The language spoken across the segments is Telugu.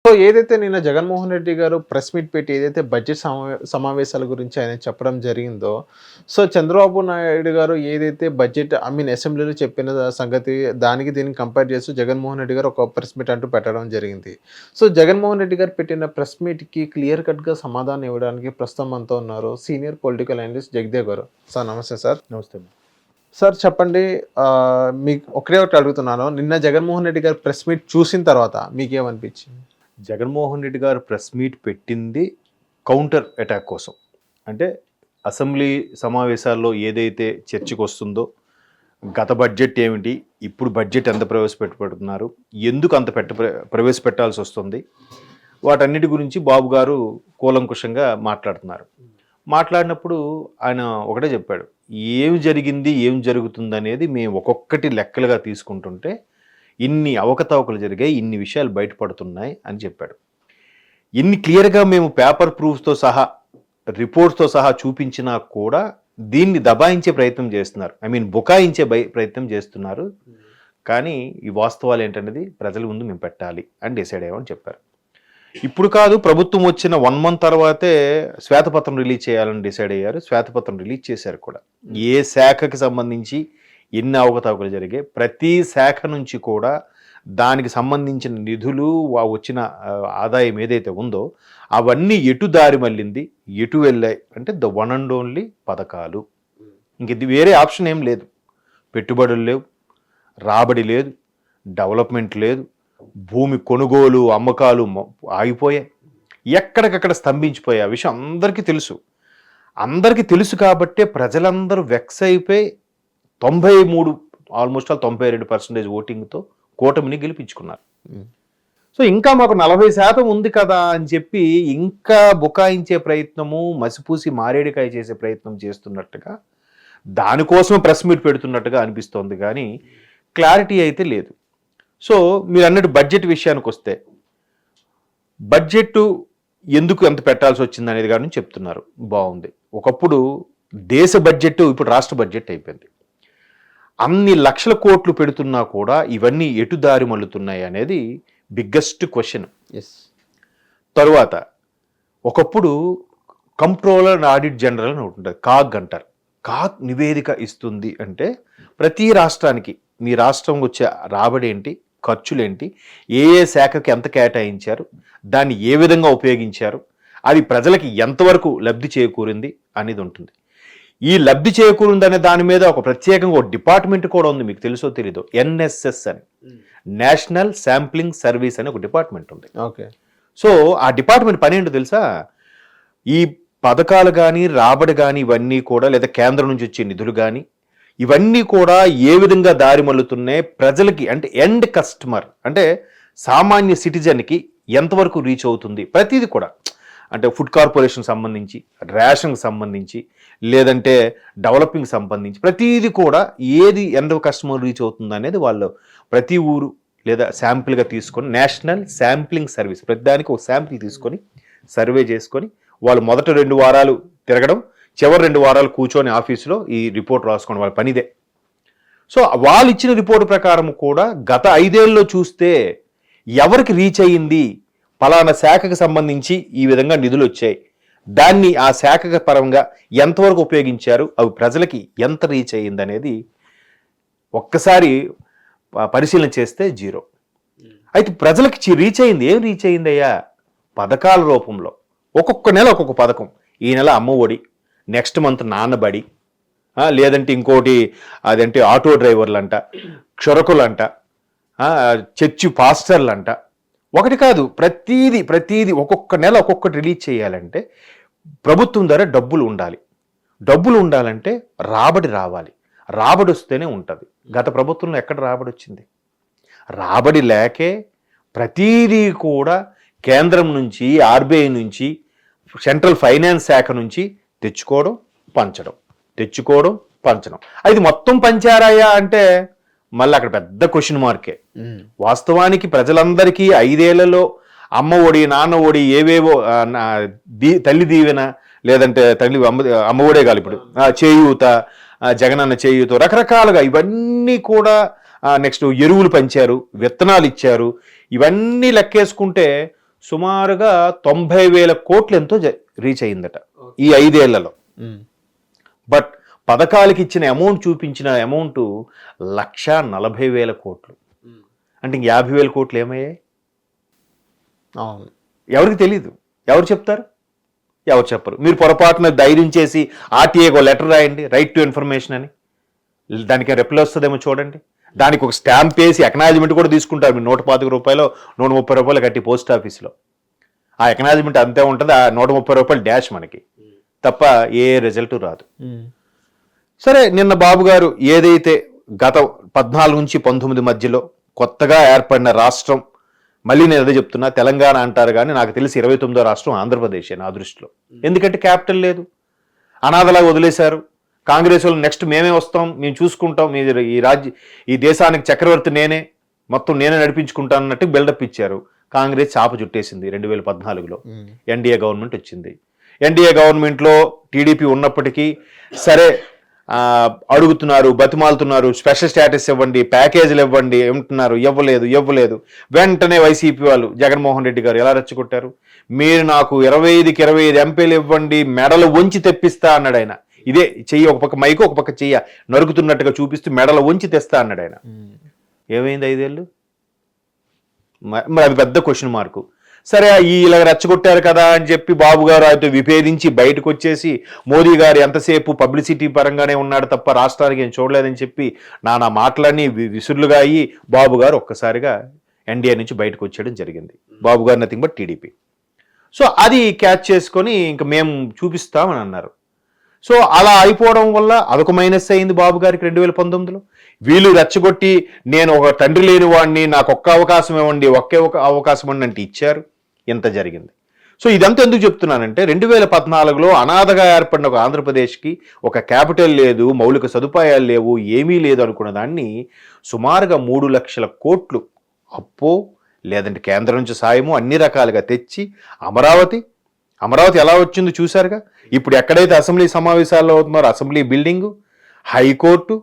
సో ఏదైతే నిన్న జగన్మోహన్ రెడ్డి గారు ప్రెస్ మీట్ పెట్టి ఏదైతే బడ్జెట్ సమావేశాల గురించి ఆయన చెప్పడం జరిగిందో, సో చంద్రబాబు నాయుడు గారు ఏదైతే బడ్జెట్ అసెంబ్లీలో చెప్పిన సంగతి దానికి దీనికి కంపేర్ చేస్తూ జగన్మోహన్ రెడ్డి గారు ఒక ప్రెస్ మీట్ అంటూ పెట్టడం జరిగింది. సో జగన్మోహన్ రెడ్డి గారు పెట్టిన ప్రెస్ మీట్కి క్లియర్ కట్గా సమాధానం ఇవ్వడానికి ప్రస్తుతం మనతో ఉన్నారు సీనియర్ పొలిటికల్ అనలిస్ట్ జగదేవ్ గారు. సార్ నమస్తే సార్. నమస్తే. సార్ చెప్పండి, మీకు ఒకటే ఒకటి అడుగుతున్నాను, నిన్న జగన్మోహన్ రెడ్డి గారు ప్రెస్ మీట్ చూసిన తర్వాత మీకేమనిపించింది? జగన్మోహన్ రెడ్డి గారు ప్రెస్ మీట్ పెట్టింది కౌంటర్ అటాక్ కోసం. అంటే అసెంబ్లీ సమావేశాల్లో ఏదైతే చర్చకు వస్తుందో, గత బడ్జెట్ ఏమిటి, ఇప్పుడు బడ్జెట్ ఎంత ప్రవేశపెట్టబడుతున్నారు, ఎందుకు అంత ప్రవేశపెట్టాల్సి వస్తుంది, వాటన్నిటి గురించి బాబు గారు కూలంకుషంగా మాట్లాడుతున్నారు. మాట్లాడినప్పుడు ఆయన ఒకటే చెప్పాడు, ఏమి జరిగింది ఏం జరుగుతుంది అనేది మేము ఒక్కొక్కటి లెక్కలుగా తీసుకుంటుంటే ఇన్ని అవకతవకలు జరిగాయి, ఇన్ని విషయాలు బయటపడుతున్నాయి అని చెప్పాడు. ఇన్ని క్లియర్గా మేము పేపర్ ప్రూఫ్స్తో సహా రిపోర్ట్స్తో సహా చూపించినా కూడా దీన్ని దబాయించే ప్రయత్నం చేస్తున్నారు, బుకాయించే ప్రయత్నం చేస్తున్నారు. కానీ ఈ వాస్తవాలు ఏంటనేది ప్రజల ముందు మేము పెట్టాలి అని డిసైడ్ అయ్యామని చెప్పారు. ఇప్పుడు కాదు, ప్రభుత్వం వచ్చిన 1 month తర్వాతే శ్వేతపత్రం రిలీజ్ చేయాలని డిసైడ్ అయ్యారు. శ్వేతపత్రం రిలీజ్ చేశారు కూడా. ఏ శాఖకి సంబంధించి ఎన్ని అవకతవకలు జరిగాయి, ప్రతి శాఖ నుంచి కూడా దానికి సంబంధించిన నిధులు వచ్చిన ఆదాయం ఏదైతే ఉందో అవన్నీ ఎటు దారి మళ్ళింది, ఎటు వెళ్ళాయి అంటే ద వన్ అండ్ ఓన్లీ పథకాలు. ఇంక ఇది వేరే ఆప్షన్ ఏం లేదు. పెట్టుబడులు లేవు, రాబడి లేదు, డెవలప్మెంట్ లేదు, భూమి కొనుగోలు అమ్మకాలు ఆగిపోయాయి, ఎక్కడికక్కడ స్తంభించిపోయాయి. ఆ విషయం అందరికీ తెలుసు కాబట్టే ప్రజలందరూ వెక్స్ అయిపోయి 92% ఓటింగ్తో కూటమిని గెలిపించుకున్నారు. సో ఇంకా మాకు 40% ఉంది కదా అని చెప్పి ఇంకా బుకాయించే ప్రయత్నము, మసిపూసి మారేడికాయ చేసే ప్రయత్నం చేస్తున్నట్టుగా, దానికోసం ప్రెస్ మీట్ పెడుతున్నట్టుగా అనిపిస్తోంది. కానీ క్లారిటీ అయితే లేదు. సో మీరు అన్నట్టు బడ్జెట్ విషయానికి వస్తే, బడ్జెట్ ఎందుకు ఎంత పెట్టాల్సి వచ్చింది అనేది కానీ చెప్తున్నారు. బాగుంది. ఒకప్పుడు దేశ బడ్జెట్ ఇప్పుడు రాష్ట్ర బడ్జెట్ అయిపోయింది. అన్ని లక్షల కోట్లు పెడుతున్నా కూడా ఇవన్నీ ఎటు దారి మళ్ళుతున్నాయి అనేది బిగ్గెస్ట్ క్వశ్చన్. తరువాత ఒకప్పుడు కంట్రోలర్ అండ్ ఆడిట్ జనరల్ అని ఉంటుంది, కాగ్ అంటారు. కాగ్ నివేదిక ఇస్తుంది అంటే ప్రతి రాష్ట్రానికి మీ రాష్ట్రం వచ్చే రాబడి ఏంటి, ఖర్చులేంటి, ఏ శాఖకి ఎంత కేటాయించారు, దాన్ని ఏ విధంగా ఉపయోగించారు, అది ప్రజలకి ఎంతవరకు లబ్ధి చేకూరింది అనేది ఉంటుంది. ఈ లబ్ధి చేకూరింది అనే దాని మీద ఒక ప్రత్యేకంగా ఒక డిపార్ట్మెంట్ కూడా ఉంది, మీకు తెలుసో తెలీదో, NSS అని, నేషనల్ శాంప్లింగ్ సర్వీస్ అని ఒక డిపార్ట్మెంట్ ఉంది. ఓకే. సో ఆ డిపార్ట్మెంట్ పని ఏంటో తెలుసా, ఈ పథకాలు కానీ రాబడి కానీ ఇవన్నీ కూడా, లేదా కేంద్రం నుంచి వచ్చే నిధులు కానీ ఇవన్నీ కూడా ఏ విధంగా దారి మళ్ళుతున్నాయి, ప్రజలకి అంటే ఎండ్ కస్టమర్ అంటే సామాన్య సిటిజన్కి ఎంతవరకు రీచ్ అవుతుంది, ప్రతిదీ కూడా. అంటే ఫుడ్ కార్పొరేషన్ సంబంధించి, రేషన్కి సంబంధించి, లేదంటే డెవలపింగ్ సంబంధించి ప్రతిదీ కూడా ఏది ఎండ్ కస్టమర్ రీచ్ అవుతుంది అనేది వాళ్ళు ప్రతి ఊరు లేదా శాంపిల్గా తీసుకొని, నేషనల్ శాంప్లింగ్ సర్వీస్, ప్రతిదానికి ఒక శాంపిల్ తీసుకొని సర్వే చేసుకొని వాళ్ళు మొదట 2 వారాలు తిరగడం, చివరి 2 వారాలు కూర్చొని ఆఫీసులో ఈ రిపోర్ట్ రాసుకోవడం వాళ్ళ పనిదే. సో వాళ్ళు ఇచ్చిన రిపోర్టు ప్రకారం కూడా గత 5 ఏళ్ళలో చూస్తే ఎవరికి రీచ్ అయ్యింది, పలానా శాఖకు సంబంధించి ఈ విధంగా నిధులు వచ్చాయి, దాన్ని ఆ శాఖ పరంగా ఎంతవరకు ఉపయోగించారు, అవి ప్రజలకి ఎంత రీచ్ అయ్యింది అనేది ఒక్కసారి పరిశీలన చేస్తే 0. అయితే ప్రజలకి రీచ్ అయ్యింది, ఏం రీచ్ అయ్యిందయ్యా, పథకాల రూపంలో. ఒక్కొక్క నెల ఒక్కొక్క పథకం. ఈ నెల అమ్మఒడి, నెక్స్ట్ మంత్ నాన్నబడి, లేదంటే ఇంకోటి అదంటే ఆటో డ్రైవర్లు అంట, క్షురకులంట, చర్చి పాస్టర్లు అంట. ఒకటి కాదు, ప్రతీది ఒక్కొక్క నెల ఒక్కొక్కటి రిలీజ్ చేయాలంటే ప్రభుత్వం ద్వారా డబ్బులు ఉండాలంటే రాబడి రావాలి. రాబడి వస్తేనే ఉంటుంది. గత ప్రభుత్వంలో ఎక్కడ రాబడి వచ్చింది? రాబడి లేకే ప్రతీదీ కూడా కేంద్రం నుంచి, RBI నుంచి, సెంట్రల్ ఫైనాన్స్ శాఖ నుంచి తెచ్చుకోవడం పంచడం. అది మొత్తం పంచారాయా అంటే మళ్ళీ అక్కడ పెద్ద క్వశ్చన్ మార్కే. వాస్తవానికి ప్రజలందరికీ 5 ఏళ్లలో అమ్మ ఒడి, నాన్న ఒడి, ఏవేవో తల్లి దీవెన, లేదంటే అమ్మ ఒడే కాదు, ఇప్పుడు చేయూత, జగనన్న చేయూత, రకరకాలుగా ఇవన్నీ కూడా, నెక్స్ట్ ఎరువులు పంచారు, విత్తనాలు ఇచ్చారు, ఇవన్నీ లెక్కేసుకుంటే సుమారుగా 90,000 కోట్లు ఎంతో రీచ్ అయిందట ఈ 5 ఏళ్లలో. బట్ పథకాలకి ఇచ్చిన అమౌంట్ చూపించిన అమౌంట్ 1,40,000 కోట్లు. అంటే ఇంక 50,000 కోట్లు ఏమయ్యాయి? అవును, ఎవరికి తెలియదు. ఎవరు చెప్తారు? ఎవరు చెప్పరు. మీరు పొరపాటున ధైర్యం చేసి ఆర్టీఏకి ఒక లెటర్ రాయండి, రైట్ టు ఇన్ఫర్మేషన్ అని. దానికి రిప్లై వస్తుందేమో చూడండి. దానికి ఒక స్టాంప్ వేసి ఎకనాలజ్మెంట్ కూడా తీసుకుంటారు. మీరు 125 రూపాయలు 130 రూపాయలు కట్టి పోస్ట్ ఆఫీస్లో ఆ ఎకనాలజ్మెంట్ అంతే ఉంటుంది. ఆ 130 రూపాయలు డాష్ మనకి తప్ప ఏ రిజల్ట్ రాదు. సరే, నిన్న బాబు గారు ఏదైతే గత 14 నుంచి 19 మధ్యలో కొత్తగా ఏర్పడిన రాష్ట్రం, మళ్ళీ నేను అదే చెప్తున్నా, తెలంగాణ అంటారు కానీ నాకు తెలిసి 29వ రాష్ట్రం ఆంధ్రప్రదేశ్ నా దృష్టిలో. ఎందుకంటే క్యాపిటల్ లేదు, అనాథలాగా వదిలేశారు. కాంగ్రెస్ వాళ్ళు నెక్స్ట్ మేమే వస్తాం, మేము చూసుకుంటాం, మీరు ఈ దేశానికి చక్రవర్తి నేనే, మొత్తం నేనే నడిపించుకుంటాను అన్నట్టు బిల్డప్ ఇచ్చారు. కాంగ్రెస్ చాప చుట్టేసింది. 2014లో ఎన్డీఏ గవర్నమెంట్ వచ్చింది. ఎన్డీఏ గవర్నమెంట్లో టీడీపీ ఉన్నప్పటికీ సరే అడుగుతున్నారు, బతిమాలుతున్నారు, స్పెషల్ స్టేటస్ ఇవ్వండి, ప్యాకేజీలు ఇవ్వండి ఏమంటున్నారు. ఇవ్వలేదు. వెంటనే వైసీపీ వాళ్ళు జగన్మోహన్ రెడ్డి గారు ఎలా రెచ్చగొట్టారు, మీరు నాకు 25కి 25 ఎంపీలు ఇవ్వండి, మెడలు వంచి తెప్పిస్తా అన్నాడు ఆయన. ఇదే చెయ్యి ఒక పక్క మైకు ఒక పక్క చెయ్య నరుకుతున్నట్టుగా చూపిస్తూ మెడలు వంచి తెస్తా అన్నాడు ఆయన. ఏమైంది 5 ఏళ్ళు? మరి అది పెద్ద క్వశ్చన్ మార్కు. సరే, ఇలా రెచ్చగొట్టారు కదా అని చెప్పి బాబు గారు అయితే విభేదించి బయటకు వచ్చేసి మోదీ గారు ఎంతసేపు పబ్లిసిటీ పరంగానే ఉన్నాడు తప్ప రాష్ట్రానికి ఏం చూడలేదని చెప్పి నానా మాటలన్నీ విసురులుగా అయ్యి బాబు గారు ఒక్కసారిగా ఎన్డీఏ నుంచి బయటకు వచ్చేయడం జరిగింది. బాబు గారు నథింగ్ బట్ టీడీపీ. సో అది క్యాచ్ చేసుకొని ఇంక మేము చూపిస్తామని అన్నారు. సో అలా అయిపోవడం వల్ల అదొక మైనస్ అయింది బాబు గారికి 2019లో. వీళ్ళు రెచ్చగొట్టి నేను ఒక తండ్రి లేని వాడిని, నాకు ఒక్క అవకాశం ఇవ్వండి, ఒకే ఒక అవకాశం ఇవ్వండి అంటే ఇచ్చారు. ఇంత జరిగింది. సో ఇదంతా ఎందుకు చెప్తున్నానంటే 2014లో అనాథగా ఏర్పడిన ఒక ఆంధ్రప్రదేశ్కి ఒక క్యాపిటల్ లేదు, మౌలిక సదుపాయాలు లేవు, ఏమీ లేదు అనుకున్న దాన్ని సుమారుగా 3 లక్షల కోట్లు అప్పో లేదంటే కేంద్రం నుంచి సాయము అన్ని రకాలుగా తెచ్చి అమరావతి ఎలా వచ్చిందో చూశారుగా. ఇప్పుడు ఎక్కడైతే అసెంబ్లీ సమావేశాల్లో అవుతున్నారో assembly building, high court,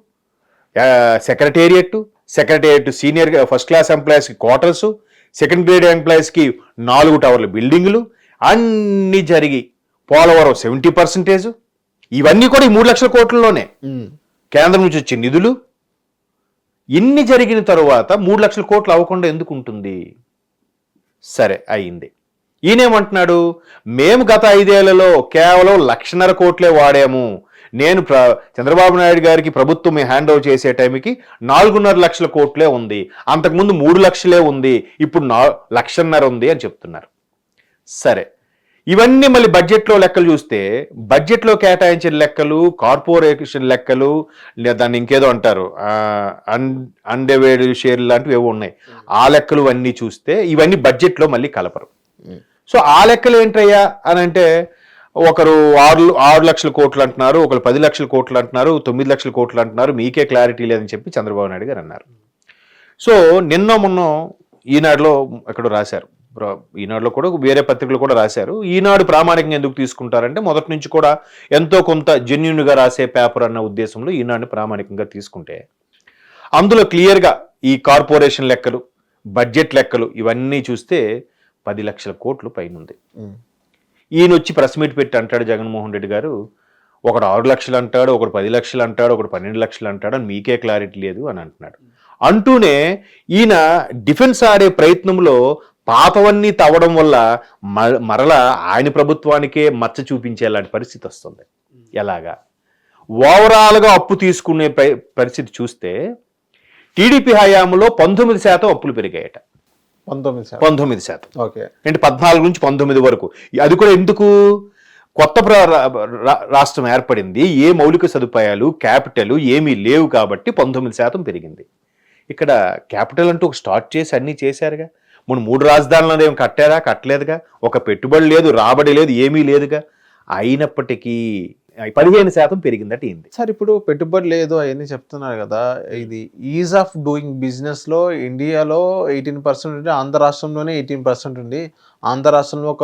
secretariat senior first class ఎంప్లాయీస్కి క్వార్టర్సు, సెకండ్ గ్రేడ్ ఎంప్లాయీస్కి 4 టవర్ల బిల్డింగులు అన్నీ జరిగి పోలవరం 70%, ఇవన్నీ కూడా ఈ 3 లక్షల కోట్లలోనే కేంద్రం నుంచి వచ్చే నిధులు. ఇన్ని జరిగిన తరువాత 3 లక్షల కోట్లు అవ్వకుండా ఎందుకు ఉంటుంది? సరే, అయింది. ఈయనేమంటున్నాడు, మేము గత 5 ఏళ్లలో కేవలం 1,50,000 కోట్లే వాడాము. నేను చంద్రబాబు నాయుడు గారికి ప్రభుత్వం హ్యాండ్ ఓవర్ చేసే టైంకి 4.5 లక్షల కోట్లే ఉంది, అంతకుముందు 3 లక్షలే ఉంది, ఇప్పుడు 1,50,000 ఉంది అని చెప్తున్నారు. సరే, ఇవన్నీ మళ్ళీ బడ్జెట్లో లెక్కలు చూస్తే బడ్జెట్లో కేటాయించిన లెక్కలు, కార్పొరేషన్ లెక్కలు, దాన్ని ఇంకేదో అంటారు అన్డివైడెడ్ షేర్ లాంటివి ఏవో ఉన్నాయి, ఆ లెక్కలు అన్నీ చూస్తే ఇవన్నీ బడ్జెట్లో మళ్ళీ కలపరు. సో ఆ లెక్కలు ఏంటయ్యా అని అంటే ఒకరు 6 లక్షల కోట్లు అంటున్నారు, ఒకరు 10 లక్షల కోట్లు అంటున్నారు, 9 లక్షల కోట్లు అంటున్నారు, మీకే క్లారిటీ లేదని చెప్పి చంద్రబాబు నాయుడు గారు అన్నారు. సో మొన్న ఈనాడులో ఎక్కడో రాశారు, ఈనాడులో కూడా వేరే పత్రికలు కూడా రాశారు. ఈనాడు ప్రామాణికంగా ఎందుకు తీసుకుంటారంటే మొదటి నుంచి కూడా ఎంతో కొంత జెన్యూన్గా రాసే పేపర్ అన్న ఉద్దేశంలో ఈనాడుని ప్రామాణికంగా తీసుకుంటే అందులో క్లియర్గా ఈ కార్పొరేషన్ లెక్కలు, బడ్జెట్ లెక్కలు ఇవన్నీ చూస్తే 10 లక్షల కోట్లు పైన ఉంది. ఈయన వచ్చి ప్రెస్ మీట్ పెట్టి అంటాడు జగన్మోహన్ రెడ్డి గారు, ఒకడు 6 లక్షలు అంటాడు, ఒకడు 10 లక్షలు అంటాడు, ఒకడు 12 లక్షలు అంటాడు, అని మీకే క్లారిటీ లేదు అని అంటున్నాడు. అంటూనే ఈయన డిఫెన్స్ ఆడే ప్రయత్నంలో పాపవన్నీ తవ్వడం వల్ల మరలా ఆయన ప్రభుత్వానికే మచ్చ చూపించేలాంటి పరిస్థితి వస్తుంది. ఎలాగా? ఓవరాల్గా అప్పు తీసుకునే పరిస్థితి చూస్తే టీడీపీ హయాంలో 19% అప్పులు పెరిగాయట. 19%. ఓకే. అంటే 14 నుంచి 19 వరకు. అది కూడా ఎందుకు? కొత్త రాష్ట్రం ఏర్పడింది, ఏ మౌలిక సదుపాయాలు క్యాపిటల్ ఏమీ లేవు కాబట్టి 19% పెరిగింది. ఇక్కడ క్యాపిటల్ అంటూ ఒక స్టార్ట్ చేసి అన్నీ చేశారుగా. మనం 3 రాజధానులను ఏం కట్టలేదుగా, ఒక పెట్టుబడి లేదు, రాబడి లేదు, ఏమీ లేదుగా. అయినప్పటికీ 15% పెరిగిందట ఏంది సార్. ఇప్పుడు పెట్టుబడి లేదు అవన్నీ చెప్తున్నారు కదా, ఇది ఈజ్ ఆఫ్ డూయింగ్ బిజినెస్ లో ఇండియాలో 18% ఉంది, ఆంధ్ర రాష్ట్రంలోనే 18% ఉంది. ఆంధ్ర రాష్ట్రంలో ఒక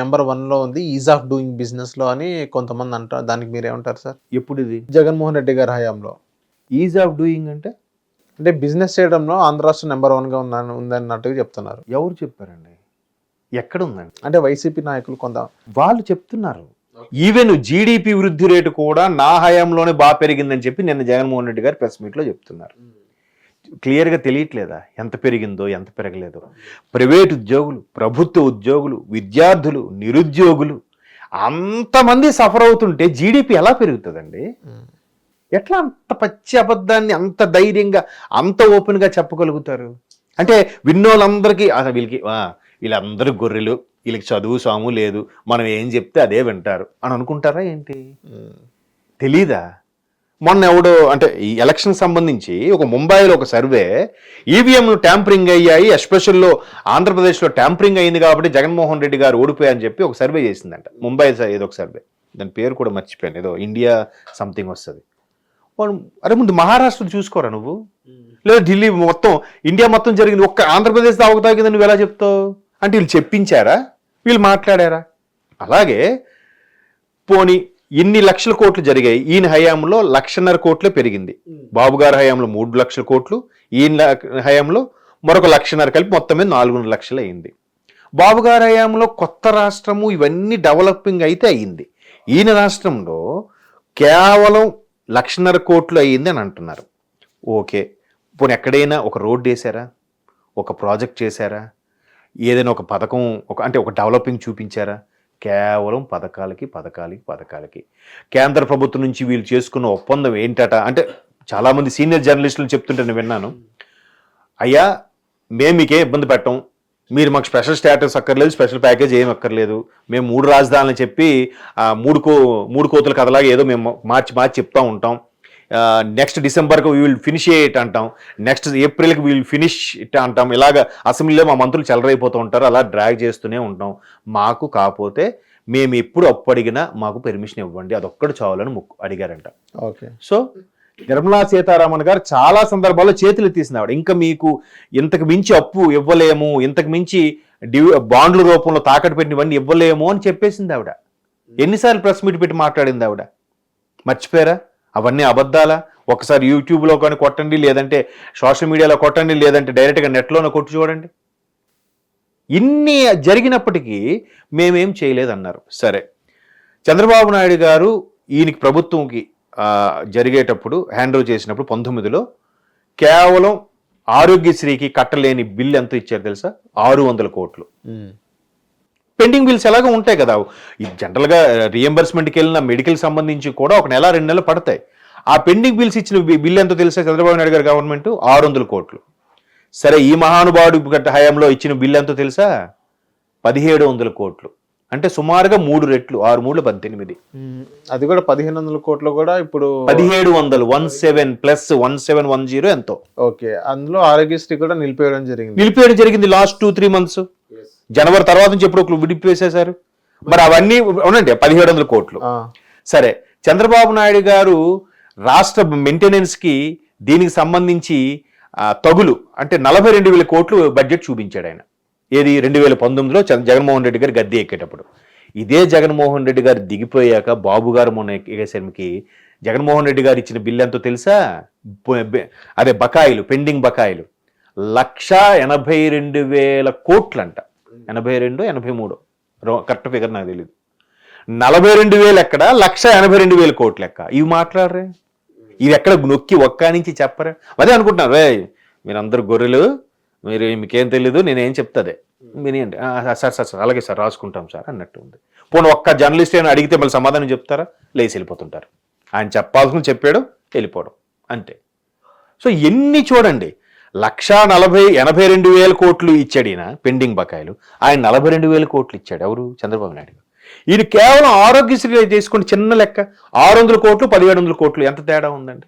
నెంబర్ 1లో ఉంది ఈజ్ ఆఫ్ డూయింగ్ బిజినెస్ లో అని కొంతమంది అంటారు. దానికి మీరేమంటారు సార్? ఎప్పుడు ఇది? జగన్మోహన్ రెడ్డి గారి హయాంలో. ఈజ్ ఆఫ్ డూయింగ్ అంటే బిజినెస్ చేయడంలో ఆంధ్ర రాష్ట్రం నెంబర్ 1గా ఉందన్నట్టుగా చెప్తున్నారు. ఎవరు చెప్పారండి? ఎక్కడుందండి? అంటే వైసీపీ నాయకులు కొంత వాళ్ళు చెప్తున్నారు. ఈవెన్ జీడిపి వృద్ధి రేటు కూడా నా హయాంలోనే బాగా పెరిగిందని చెప్పి నిన్న జగన్మోహన్ రెడ్డి గారు ప్రెస్ మీట్లో చెప్తున్నారు. క్లియర్గా తెలియట్లేదా ఎంత పెరిగిందో ఎంత పెరగలేదో? ప్రైవేట్ ఉద్యోగులు, ప్రభుత్వ ఉద్యోగులు, విద్యార్థులు, నిరుద్యోగులు అంతమంది సఫర్ అవుతుంటే జీడిపి ఎలా పెరుగుతుందండి? ఎట్లా అంత పచ్చి అబద్ధాన్ని అంత ధైర్యంగా అంత ఓపెన్గా చెప్పగలుగుతారు? అంటే విన్నోళ్ళందరికీ వీళ్ళందరూ గొర్రెలు, వీళ్ళకి చదువు సాము లేదు, మనం ఏం చెప్తే అదే వింటారు అని అనుకుంటారా ఏంటి? తెలీదా? మొన్న ఎవడో అంటే ఈ ఎలక్షన్ సంబంధించి ఒక ముంబైలో ఒక సర్వే, ఈవీఎంలు ట్యాంపరింగ్ అయ్యాయి, ఎస్పెషల్లో ఆంధ్రప్రదేశ్లో ట్యాంపరింగ్ అయింది కాబట్టి జగన్మోహన్ రెడ్డి గారు ఓడిపోయారని చెప్పి ఒక సర్వే చేసిందంట. ముంబై ఏదో ఒక సర్వే, దాని పేరు కూడా మర్చిపోయాను, ఏదో ఇండియా సంథింగ్ వస్తుంది. అరే ముందు మహారాష్ట్ర చూసుకోరా నువ్వు, లేదా ఢిల్లీ మొత్తం ఇండియా మొత్తం జరిగింది, ఒక్క ఆంధ్రప్రదేశ్ తాగుతాగిందని నువ్వు ఎలా చెప్తావు? అంటే వీళ్ళు చెప్పించారా, వీళ్ళు మాట్లాడారా? అలాగే పోనీ ఇన్ని లక్షల కోట్లు జరిగాయి, ఈయన హయాంలో 1,50,000 కోట్లే పెరిగింది. బాబు గారి హయాంలో 3 లక్షల కోట్లు, ఈయన హయాంలో మరొక 1,50,000 కలిపి మొత్తం మీద 4 లక్షలు అయింది. బాబు గారి హయాంలో కొత్త రాష్ట్రము ఇవన్నీ డెవలపింగ్ అయితే అయ్యింది. ఈయన రాష్ట్రంలో కేవలం 1,50,000 కోట్లు అయ్యింది అని అంటున్నారు. ఓకే, పోనీ ఎక్కడైనా ఒక రోడ్డు వేసారా, ఒక ప్రాజెక్ట్ చేశారా, ఏదైనా ఒక పథకం అంటే ఒక డెవలపింగ్ చూపించారా? కేవలం పథకాలకి. కేంద్ర ప్రభుత్వం నుంచి వీళ్ళు చేసుకున్న ఒప్పందం ఏంటట అంటే, చాలామంది సీనియర్ జర్నలిస్టులు చెప్తుంటే నేను విన్నాను, అయ్యా మేము మీకే ఇబ్బంది పెట్టం, మీరు మాకు స్పెషల్ స్టేటస్ అక్కర్లేదు, స్పెషల్ ప్యాకేజ్ ఏం అక్కర్లేదు, మేము 3 రాజధానులు చెప్పి మూడు కోతుల కథలాగా ఏదో మేము మార్చి చెప్తా ఉంటాం, నెక్స్ట్ డిసెంబర్కి వీ విల్ ఫినిష్ ఇట్ అంటాం, నెక్స్ట్ ఏప్రిల్కి వీ విల్ ఫినిష్ ఇట్ అంటాం, ఇలాగ అసెంబ్లీలో మా మంత్రులు చెలరైపోతూ ఉంటారు, అలా డ్రాగ్ చేస్తూనే ఉంటాం, మాకు కాకపోతే మేము ఎప్పుడు అప్పు అడిగినా మాకు పెర్మిషన్ ఇవ్వండి, అదొక్కడు చాలని అడిగారంట. ఓకే, సో నిర్మలా సీతారామన్ గారు చాలా సందర్భాల్లో చేతులు ఎత్తేసింది ఆవిడ, ఇంకా మీకు ఇంతకు మించి అప్పు ఇవ్వలేము, ఇంతకు మించి బాండ్ల రూపంలో తాకట్టు పెట్టినవన్నీ ఇవ్వలేము అని చెప్పేసింది ఆవిడ. ఎన్నిసార్లు ప్రెస్ మీట్ పెట్టి మాట్లాడింది ఆవిడ? మర్చిపోయారా? అవన్నీ అబద్ధాలా? ఒకసారి యూట్యూబ్లో కానీ కొట్టండి, లేదంటే సోషల్ మీడియాలో కొట్టండి, లేదంటే డైరెక్ట్గా నెట్లోనే కొట్టి చూడండి. ఇన్ని జరిగినప్పటికీ మేమేం చేయలేదన్నారు. సరే, చంద్రబాబు నాయుడు గారు ఈయనకి ప్రభుత్వంకి జరిగేటప్పుడు హ్యాండ్ ఓవర్ చేసినప్పుడు 19లో కేవలం ఆరోగ్యశ్రీకి కట్టలేని బిల్ ఎంత ఇచ్చారు తెలుసా? 600 కోట్లు. పెండింగ్ బిల్స్ ఎలాగో ఉంటాయి కదా, ఈ జనరల్గా రీఎంబర్స్మెంట్కి వెళ్ళిన మెడికల్ సంబంధించి కూడా 1 నెల 2 నెలలు పడతాయి. ఆ పెండింగ్ బిల్స్ ఇచ్చిన బిల్ ఎంతో తెలుసా చంద్రబాబు నాయుడు గారు గవర్నమెంట్? 600 కోట్లు. సరే, ఈ మహానుభావుడు హయాంలో ఇచ్చిన బిల్ ఎంతో తెలుసా? 1700 కోట్లు. అంటే సుమారుగా 3 రెట్లు, 6 3 18. అది కూడా 1,500 కోట్లు కూడా ఇప్పుడు 1700, 17 ప్లస్ 1710 ఎంతో. ఓకే, అందులో ఆరోగ్యశ్రీ కూడా నిలిపేయడం జరిగింది లాస్ట్ 2-3 మంత్స్. జనవరి తర్వాత నుంచి ఎప్పుడు విడిపేసేశారు. మరి అవన్నీ అవునండి 1700 కోట్లు. సరే, చంద్రబాబు నాయుడు గారు రాష్ట్ర మెయింటెనెన్స్ కి దీనికి సంబంధించి తగులు అంటే 42,000 కోట్లు బడ్జెట్ చూపించాడు ఆయన. ఏది 2019లో జగన్మోహన్ రెడ్డి గారు గద్దె ఎక్కేటప్పుడు. ఇదే జగన్మోహన్ రెడ్డి గారు దిగిపోయాక బాబు గారు మొన్న ఎక్కేసరికి జగన్మోహన్ రెడ్డి గారు ఇచ్చిన బిల్లు ఎంతో తెలుసా? అదే బకాయిలు, పెండింగ్ బకాయిలు 1,82,000 కోట్లు అంట. 82, 83 కరెక్ట్ ఫిగర్ నాకు తెలియదు. 42,000 ఎక్కడ, 1,82,000 కోట్లు లెక్క. ఇవి మాట్లాడరే, ఇవి ఎక్కడ నొక్కి ఒక్క నుంచి చెప్పరా? అదే అనుకుంటున్నారు, మీరందరూ గొర్రెలు, మీకేం తెలీదు, నేనేం చెప్తాదే వినియండి. సార్ అలాగే సార్ రాసుకుంటాం సార్ అన్నట్టు ఉంది. పోనీ ఒక్క జర్నలిస్ట్ అయినా అడిగితే మళ్ళీ సమాధానం చెప్తారా? లేచి వెళ్ళిపోతుంటారు. ఆయన చెప్పాల్సిన చెప్పాడు, వెళ్ళిపోవడం అంతే. సో ఎన్ని చూడండి, 1,82,000 కోట్లు ఇచ్చాడు ఈయన పెండింగ్ బకాయిలు, ఆయన 42,000 కోట్లు ఇచ్చాడు. ఎవరు? చంద్రబాబు నాయుడు. ఈయన కేవలం ఆరోగ్యశ్రీ చేసుకుని చిన్న లెక్క 600 కోట్లు 1,700 కోట్లు, ఎంత తేడా ఉందండి?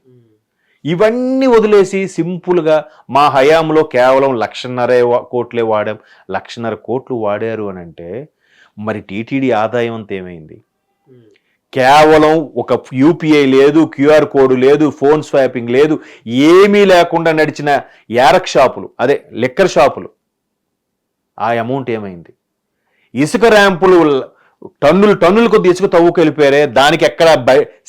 ఇవన్నీ వదిలేసి సింపుల్గా మా హయాంలో కేవలం 1,50,000 కోట్లే వాడాం, 1,50,000 కోట్లు వాడారు అని అంటే మరి టీటీడీ ఆదాయం అంతా ఏమైంది? కేవలం ఒక యూపీఐ లేదు, క్యూఆర్ కోడ్ లేదు, ఫోన్ స్వాపింగ్ లేదు, ఏమీ లేకుండా నడిచిన యారక్ షాపులు, అదే లిక్కర్ షాపులు, ఆ అమౌంట్ ఏమైంది? ఇసుక ర్యాంపులు టన్నులు కొద్ది ఇసుక తవ్వుకెళ్ళిపోయారే, దానికి ఎక్కడ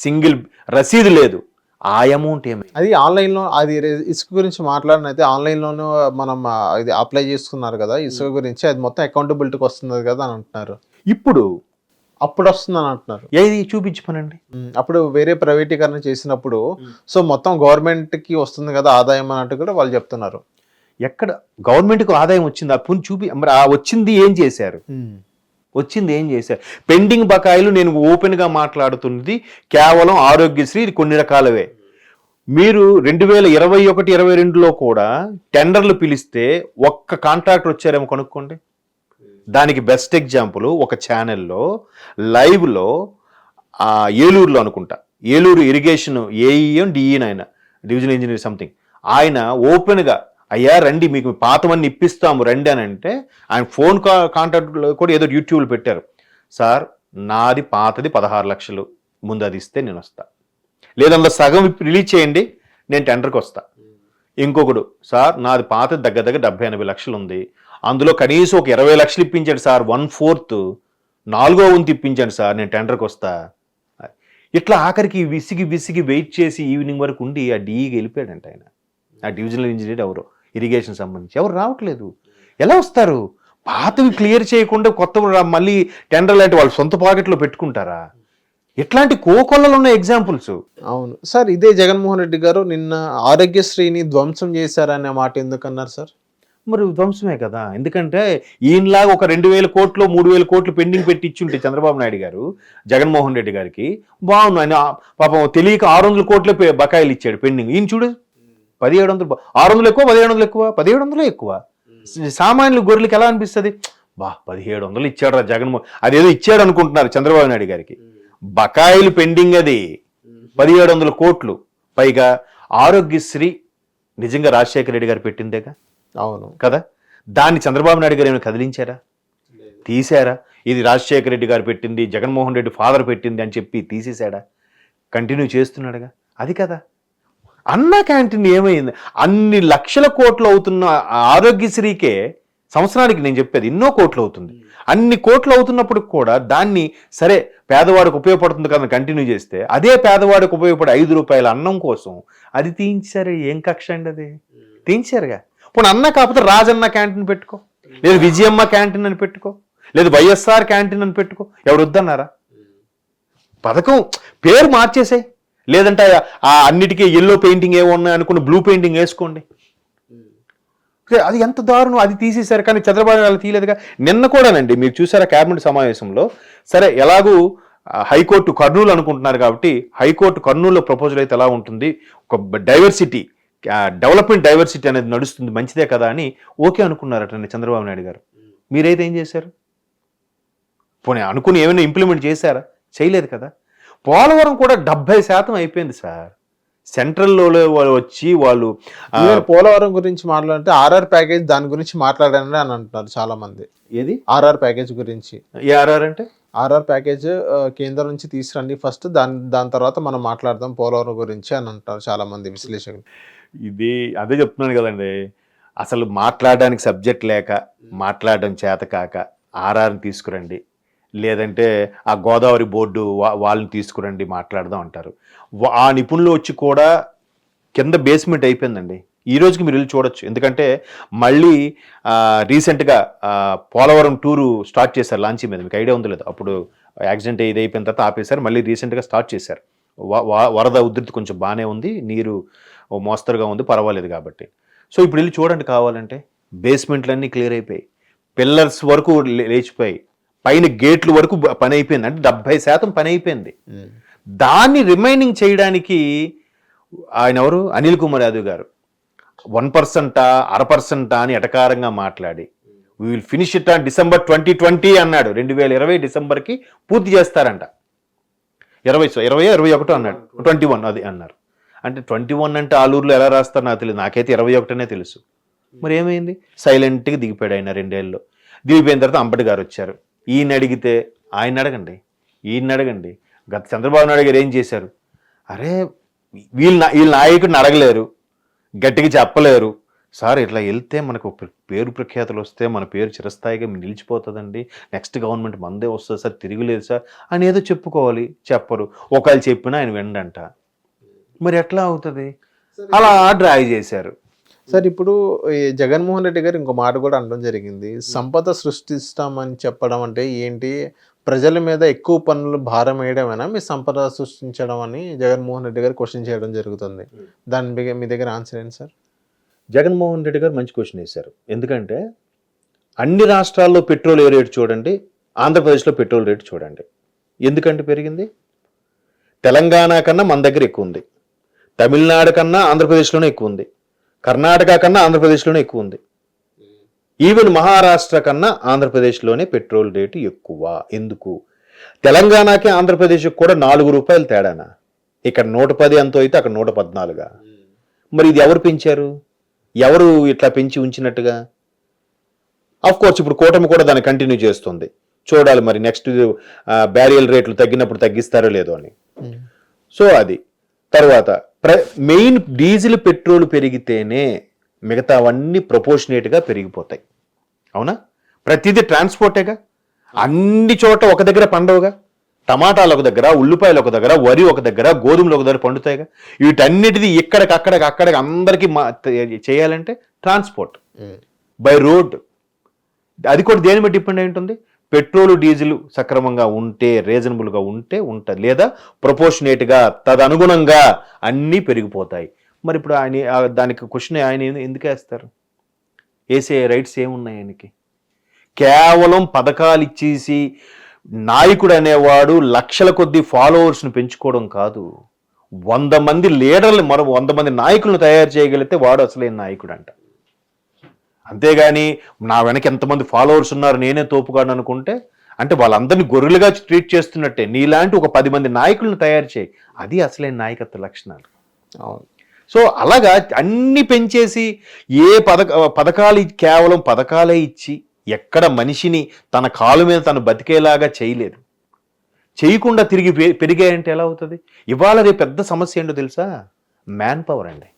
సింగిల్ రసీదు లేదు. ఆ అమౌంట్ ఏమైంది? అది ఆన్లైన్లో అది ఇసుక గురించి మాట్లాడినైతే ఆన్లైన్లోనూ మనం ఇది అప్లై చేసుకున్నారు కదా ఇసుక గురించి, అది మొత్తం అకౌంటబిలిటీకి వస్తుంది కదా అని అంటున్నారు. ఇప్పుడు అప్పుడు వస్తుందని అంటున్నారు. ఏది చూపించమనండి. అప్పుడు వేరే ప్రైవేటీకరణ చేసినప్పుడు సో మొత్తం గవర్నమెంట్కి వస్తుంది కదా ఆదాయం అన్నట్టు కూడా వాళ్ళు చెప్తున్నారు. ఎక్కడ గవర్నమెంట్కి ఆదాయం వచ్చింది? అప్పుడు మరి ఆ వచ్చింది ఏం చేశారు? వచ్చింది ఏం చేశారు? పెండింగ్ బకాయిలు నేను ఓపెన్గా మాట్లాడుతున్నది కేవలం ఆరోగ్యశ్రీ, ఇది కొన్ని రకాలవే. మీరు 2021-22లో కూడా టెండర్లు పిలిస్తే ఒక్క కాంట్రాక్టర్ వచ్చారేమో కనుక్కోండి. దానికి బెస్ట్ ఎగ్జాంపుల్ ఒక ఛానల్లో లైవ్లో ఏలూరులో అనుకుంటా, ఏలూరు ఇరిగేషన్ ఏఈఎం డిఈన్ ఆయన డివిజనల్ ఇంజనీర్ సంథింగ్, ఆయన ఓపెన్గా అయ్యా రండి మీకు పాతవన్నీ ఇప్పిస్తాము రండి అని అంటే, ఆయన ఫోన్ కాంటాక్ట్లో కూడా ఏదో యూట్యూబ్లో పెట్టారు. సార్ నాది పాతది 16 లక్షలు, ముందు అది ఇస్తే నేను వస్తా, లేదంటే సగం రిలీజ్ చేయండి నేను టెండర్కి వస్తా. ఇంకొకడు సార్ నాది పాతది దగ్గర 70-80 లక్షలు ఉంది, అందులో కనీసం ఒక 20 లక్షలు ఇప్పించండి సార్, 1/4 4వ వంతు ఇప్పించండి సార్ నేను టెండర్కి వస్తా. ఇట్లా ఆఖరికి విసిగి వెయిట్ చేసి ఈవినింగ్ వరకు ఉండి ఆ డిఈకి వెళ్ళిపోయాడంట ఆయన. ఆ డివిజనల్ ఇంజనీర్ ఎవరు ఇరిగేషన్ సంబంధించి ఎవరు రావట్లేదు. ఎలా వస్తారు? పాతవి క్లియర్ చేయకుండా కొత్త మళ్ళీ టెండర్ లాంటి వాళ్ళు సొంత పాకెట్లో పెట్టుకుంటారా? ఇట్లాంటి కోకొల్లలు ఉన్న ఎగ్జాంపుల్స్. అవును సార్, ఇదే జగన్మోహన్ రెడ్డి గారు నిన్న ఆరోగ్యశ్రీని ధ్వంసం చేశారనే మాట ఎందుకన్నారు సార్? మరి ధ్వంసమే కదా, ఎందుకంటే ఈయనలాగా ఒక 2,000 కోట్లు 3,000 కోట్లు పెండింగ్ పెట్టి ఇచ్చుంటే చంద్రబాబు నాయుడు గారు జగన్మోహన్ రెడ్డి గారికి బాగుంది. ఆయన పాపం తెలియక 600 కోట్ల బకాయిలు ఇచ్చాడు పెండింగ్. ఈయన చూడు 1700, 600 ఎక్కువ 1700 ఎక్కువ 1700 ఎక్కువ. సామాన్యులు గొర్రెలకి ఎలా అనిపిస్తుంది? 1700 ఇచ్చాడు రా జగన్మోహన్, అదేదో ఇచ్చాడు అనుకుంటున్నారు చంద్రబాబు నాయుడు గారికి. బకాయిలు పెండింగ్ అది 1700 కోట్లు. పైగా ఆరోగ్యశ్రీ నిజంగా రాజశేఖర రెడ్డి గారు పెట్టిందేగా. అవును కదా, దాన్ని చంద్రబాబు నాయుడు గారు ఏమైనా కదిలించారా? తీశారా? ఇది రాజశేఖర రెడ్డి గారు పెట్టింది, జగన్మోహన్ రెడ్డి ఫాదర్ పెట్టింది అని చెప్పి తీసేశాడా? కంటిన్యూ చేస్తున్నాడుగా. అది కదా. అన్న క్యాంటీన్ ఏమైంది? అన్ని లక్షల కోట్లు అవుతున్న ఆరోగ్యశ్రీకే సంవత్సరానికి నేను చెప్పేది ఎన్నో కోట్లు అవుతుంది. అన్ని కోట్లు అవుతున్నప్పుడు కూడా దాన్ని సరే పేదవాడికి ఉపయోగపడుతుంది కదా కంటిన్యూ చేస్తే, అదే పేదవాడికి ఉపయోగపడే 5 రూపాయల అన్నం కోసం అది తీయించారు. ఏం కక్ష అండి అది? తీయించారుగా. ఇప్పుడు అన్న కాకపోతే రాజన్న క్యాంటీన్ పెట్టుకో, లేదు విజయమ్మ క్యాంటీన్ అని పెట్టుకో, లేదు వైఎస్ఆర్ క్యాంటీన్ అని పెట్టుకో. ఎవరు వద్దన్నారా? పథకం పేరు మార్చేసాయి. లేదంటే ఆ అన్నిటికీ ఎల్లో పెయింటింగ్ ఏమో ఉన్నాయి అనుకున్న బ్లూ పెయింటింగ్ వేసుకోండి. అది ఎంత దారుణం. అది తీసేశారు. కానీ చంద్రబాబు నాయుడు తీయలేదుగా. నిన్న కూడానండి మీరు చూసారా క్యాబినెట్ సమావేశంలో, సరే ఎలాగూ హైకోర్టు కర్నూలు అనుకుంటున్నారు కాబట్టి హైకోర్టు కర్నూలులో ప్రపోజల్ అయితే ఎలా ఉంటుంది, ఒక డైవర్సిటీ డెవలప్మెంట్ డైవర్సిటీ అనేది నడుస్తుంది మంచిదే కదా అని ఓకే అనుకున్నారట చంద్రబాబు నాయుడు గారు. మీరైతే ఏం చేశారు? పోనీ అనుకుని ఏమైనా ఇంప్లిమెంట్ చేశారా? చేయలేదు కదా. పోలవరం కూడా 70% అయిపోయింది సార్. సెంట్రల్లో వచ్చి వాళ్ళు పోలవరం గురించి మాట్లాడితే ఆర్ఆర్ ప్యాకేజ్ దాని గురించి మాట్లాడండి అని అంటున్నారు చాలా మంది. ఏది ఆర్ఆర్ ప్యాకేజ్ గురించి? ఏ ఆర్ఆర్ అంటే? ఆర్ఆర్ ప్యాకేజ్ కేంద్రం నుంచి తీసుకురండి ఫస్ట్, దాని తర్వాత మనం మాట్లాడదాం పోలవరం గురించి అని అంటారు చాలా మంది విశ్లేషకులు. ఇది అదే చెప్తున్నాను కదండి, అసలు మాట్లాడడానికి సబ్జెక్ట్ లేక మాట్లాడడం చేత కాక ఆర్ఆర్ని తీసుకురండి, లేదంటే ఆ గోదావరి బోర్డు వాళ్ళని తీసుకురండి మాట్లాడదాం అంటారు. ఆ నిపుణులు వచ్చి కూడా కింద బేస్మెంట్ అయిపోయిందండి. ఈ రోజుకి మీరు వెళ్ళి చూడొచ్చు. ఎందుకంటే మళ్ళీ రీసెంట్గా పోలవరం టూరు స్టార్ట్ చేశారు లాంచీ మీద. మీకు ఐడియా ఉందో లేదు? అప్పుడు యాక్సిడెంట్ ఇది అయిపోయిన తర్వాత ఆపేశారు, మళ్ళీ రీసెంట్గా స్టార్ట్ చేశారు. వరద ఉధృతి కొంచెం బాగానే ఉంది, నీరు మోస్తరుగా ఉంది, పర్వాలేదు కాబట్టి. సో ఇప్పుడు వెళ్ళి చూడండి కావాలంటే. బేస్మెంట్లన్నీ క్లియర్ అయిపోయి, పిల్లర్స్ వరకు లేచిపోయి, పైన గేట్ల వరకు పని అయిపోయింది. అంటే 70% పని అయిపోయింది. దాన్ని రిమైనింగ్ చేయడానికి ఆయన ఎవరు, అనిల్ కుమార్ యాదవ్ గారు 1% 0.5% అని ఎటకారంగా మాట్లాడి we will finish it on December 2020 అన్నాడు. 2020 డిసెంబర్కి పూర్తి చేస్తారంట. 21 అన్నాడు, 21 అది అన్నారు. అంటే 21 అంటే ఆలూరులో ఎలా రాస్తారు నాకు తెలియదు, నాకైతే 21 తెలుసు. మరి ఏమైంది? సైలెంట్గా దిగిపోయాడు ఆయన 2 ఏళ్ళలో. దిగిపోయిన తర్వాత అంబటి గారు వచ్చారు. ఈయన అడిగితే ఆయన అడగండి, ఈయన అడగండి. గత చంద్రబాబు నాయుడు గారు ఏం చేశారు? అరే వీళ్ళ నాయకుడిని అడగలేరు, గట్టిగా చెప్పలేరు. సార్ ఇట్లా వెళ్తే మనకు పేరు ప్రఖ్యాతులు వస్తే మన పేరు చిరస్థాయిగా నిలిచిపోతుందండి, నెక్స్ట్ గవర్నమెంట్ మందే వస్తుంది సార్, తిరుగులేదు సార్ అని ఏదో చెప్పుకోవాలి. చెప్పరు. ఒకవేళ చెప్పినా ఆయన వెండంట. మరి ఎట్లా అవుతుంది? అలా డ్రాగ్ చేశారు. సార్ ఇప్పుడు ఈ జగన్మోహన్ రెడ్డి గారు ఇంకో మాట కూడా అనడం జరిగింది. సంపద సృష్టిస్తామని చెప్పడం అంటే ఏంటి? ప్రజల మీద ఎక్కువ పన్నులు భారం వేయడమేనా మీ సంపద సృష్టించడం అని జగన్మోహన్ రెడ్డి గారు క్వశ్చన్ చేయడం జరుగుతుంది. దాని మీ దగ్గర ఆన్సర్ ఏంటి సార్? జగన్మోహన్ రెడ్డి గారు మంచి క్వశ్చన్ వేశారు. ఎందుకంటే అన్ని రాష్ట్రాల్లో పెట్రోల్ రేటు చూడండి, ఆంధ్రప్రదేశ్లో పెట్రోల్ రేటు చూడండి. ఎందుకంటే పెరిగింది? తెలంగాణ కన్నా మన దగ్గర ఎక్కువ ఉంది, తమిళనాడు కన్నా ఆంధ్రప్రదేశ్లోనే ఎక్కువ ఉంది, కర్ణాటక కన్నా ఆంధ్రప్రదేశ్లోనే ఎక్కువ ఉంది, ఈవెన్ మహారాష్ట్ర కన్నా ఆంధ్రప్రదేశ్లోనే పెట్రోల్ రేటు ఎక్కువ. ఎందుకు? తెలంగాణకి ఆంధ్రప్రదేశ్కి కూడా 4 రూపాయలు తేడానా? ఇక్కడ 110 ఎంతో అయితే అక్కడ 114. మరి ఇది ఎవరు పెంచారు? ఎవరు ఇట్లా పెంచి ఉంచినట్టుగా? ఆఫ్ కోర్స్ ఇప్పుడు కూటమి కూడా దాన్ని కంటిన్యూ చేస్తుంది. చూడాలి మరి నెక్స్ట్ బ్యారియల్ రేట్లు తగ్గినప్పుడు తగ్గిస్తారో లేదో అని. సో అది తర్వాత మెయిన్ డీజిల్ పెట్రోల్ పెరిగితేనే మిగతావన్నీ ప్రపోర్షనేట్గా పెరిగిపోతాయి. అవునా? ప్రతిదీ ట్రాన్స్పోర్టేగా. అన్ని చోట ఒక దగ్గర పండవుగా. టమాటాలు ఒక దగ్గర, ఉల్లిపాయలు ఒక దగ్గర, వరి ఒక దగ్గర, గోధుమలు ఒక దగ్గర పండుతాయిగా. వీటన్నిటిది ఇక్కడికి అందరికీ చేయాలంటే ట్రాన్స్పోర్ట్ బై రోడ్. అది కూడా దేని బట్టి డిపెండ్ అయి ఉంటుంది? పెట్రోల్ డీజిల్ సక్రమంగా ఉంటే, రీజనబుల్గా ఉంటుంది, లేదా ప్రపోర్షనేట్గా తదనుగుణంగా అన్నీ పెరిగిపోతాయి. మరి ఇప్పుడు దానికి క్వశ్చన్ ఆయన ఎందుకు వేస్తారు? వేసే రైట్స్ ఏమున్నాయి ఆయనకి? కేవలం పథకాలు ఇచ్చేసి నాయకుడు అనేవాడు లక్షల కొద్ది ఫాలోవర్స్ను పెంచుకోవడం కాదు. 100 మంది లీడర్లు 100 మంది నాయకులను తయారు చేయగలిగితే వాడు అసలైన నాయకుడు అంట. అంతేగాని నా వెనక ఎంతమంది ఫాలోవర్స్ ఉన్నారు నేనే తోపుగాడు అనుకుంటే అంటే వాళ్ళందరినీ గొర్రెలుగా ట్రీట్ చేస్తున్నట్టే. నీలాంటి ఒక 10 మంది నాయకులను తయారు చేయి, అది అసలైన నాయకత్వ లక్షణాలు. సో అలాగా అన్ని పెంచేసి పథకాలు కేవలం పథకాలే ఇచ్చి ఎక్కడ మనిషిని తన కాలు మీద తను బతికేలాగా చేయలేదు. చేయకుండా తిరిగి పెరిగాయంటే ఎలా అవుతుంది? ఇవాళ రేపు పెద్ద సమస్య ఏంటో తెలుసా? మ్యాన్ పవర్ అండి.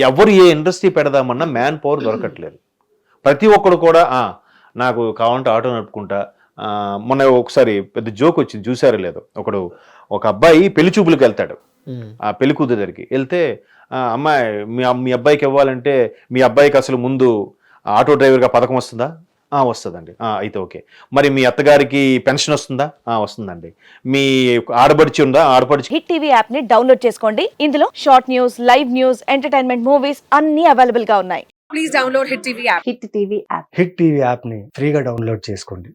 ఎవరు ఏ ఇండస్ట్రీ పెడదామన్నా మ్యాన్ పవర్ దొరకట్లేదు. ప్రతి ఒక్కడు కూడా నాకు కావాలంటే ఆటో నడుపుకుంటా. మొన్న ఒకసారి పెద్ద జోక్ వచ్చింది, చూసారో లేదో. ఒక అబ్బాయి పెళ్లి చూపులకు వెళ్తాడు. ఆ పెళ్లి కూతురు దగ్గరికి వెళ్తే, అమ్మాయి మీ అబ్బాయికి ఇవ్వాలంటే మీ అబ్బాయికి అసలు ముందు ఆటో డ్రైవర్గా పథకం వస్తుందా? వస్తుందండి. అయితే ఓకే. మరి మీ అత్తగారికి పెన్షన్ వస్తుందా? వస్తుందండి. మీ ఆడపడిచి ఉందా? ఆడపడిచి. హిట్ టీవీ యాప్ ని డౌన్లోడ్ చేసుకోండి. ఇందులో short news, live news, entertainment movies అన్ని అవైలబుల్ గా ఉన్నాయి. Please download hit TV app. Hit TV app ని ఫ్రీగా డౌన్లోడ్ చేసుకోండి.